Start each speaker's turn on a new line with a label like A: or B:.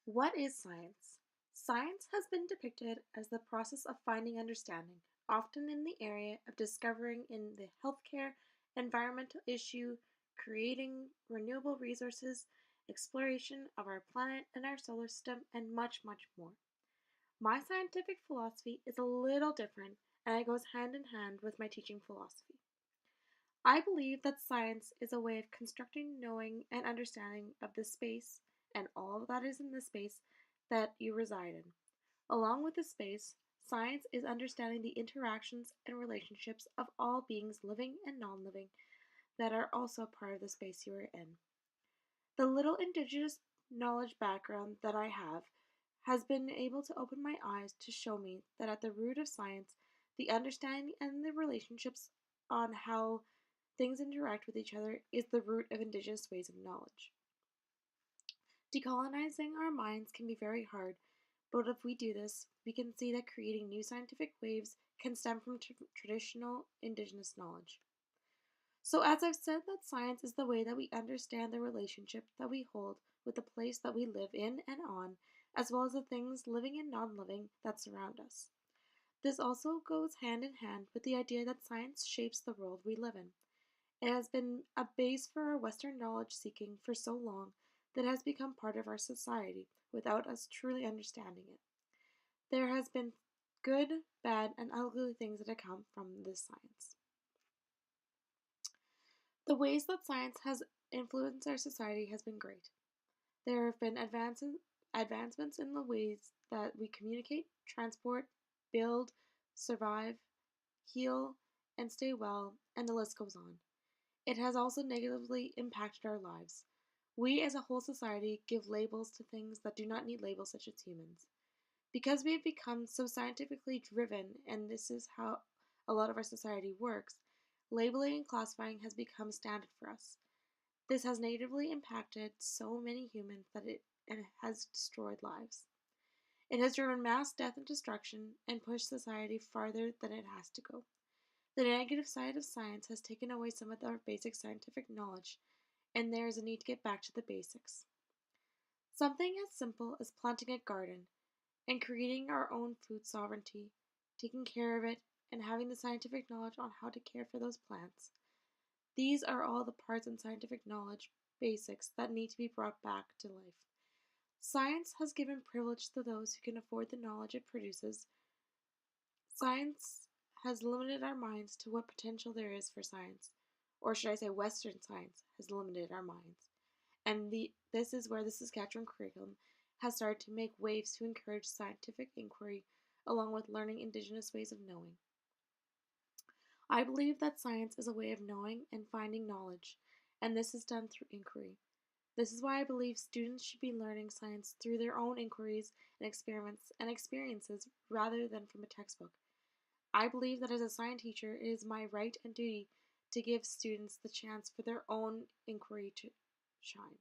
A: What is science? Science has been depicted as the process of finding understanding, often in the area of discovering in the healthcare, environmental issue, creating renewable resources, exploration of our planet and our solar system, and much, much more. My scientific philosophy is a little different, and it goes hand in hand with my teaching philosophy. I believe that science is a way of constructing knowing and understanding of the space and all that is in the space that you reside in. Along with the space, science is understanding the interactions and relationships of all beings living and non living that are also part of the space you are in. The little indigenous knowledge background that I have has been able to open my eyes to show me that at the root of science, the understanding and the relationships on how things interact with each other is the root of indigenous ways of knowledge. Decolonizing our minds can be very hard, but if we do this, we can see that creating new scientific waves can stem from traditional indigenous knowledge. So, as I've said, that science is the way that we understand the relationship that we hold with the place that we live in and on, as well as the things living and non living that surround us. This also goes hand in hand with the idea that science shapes the world we live in. It has been a base for our Western knowledge seeking for so long that it has become part of our society without us truly understanding it. There has been good, bad, and ugly things that have come from this science. The ways that science has influenced our society has been great. There have been advancements in the ways that we communicate, transport, build, survive, heal, and stay well, and the list goes on. It has also negatively impacted our lives. We as a whole society give labels to things that do not need labels, such as humans. Because we have become so scientifically driven, and this is how a lot of our society works, labeling and classifying has become standard for us. This has negatively impacted so many humans that it has destroyed lives. It has driven mass death and destruction and pushed society farther than it has to go. The negative side of science has taken away some of our basic scientific knowledge, and there is a need to get back to the basics. Something as simple as planting a garden and creating our own food sovereignty, taking care of it, and having the scientific knowledge on how to care for those plants. These are all the parts in scientific knowledge basics that need to be brought back to life. Science has given privilege to those who can afford the knowledge it produces. Science has limited our minds to what potential there is for science, or should I say Western science has limited our minds. And this is where the Saskatchewan curriculum has started to make waves to encourage scientific inquiry along with learning Indigenous ways of knowing. I believe that science is a way of knowing and finding knowledge, and this is done through inquiry. This is why I believe students should be learning science through their own inquiries and experiments and experiences rather than from a textbook. I believe that as a science teacher, it is my right and duty to give students the chance for their own inquiry to shine.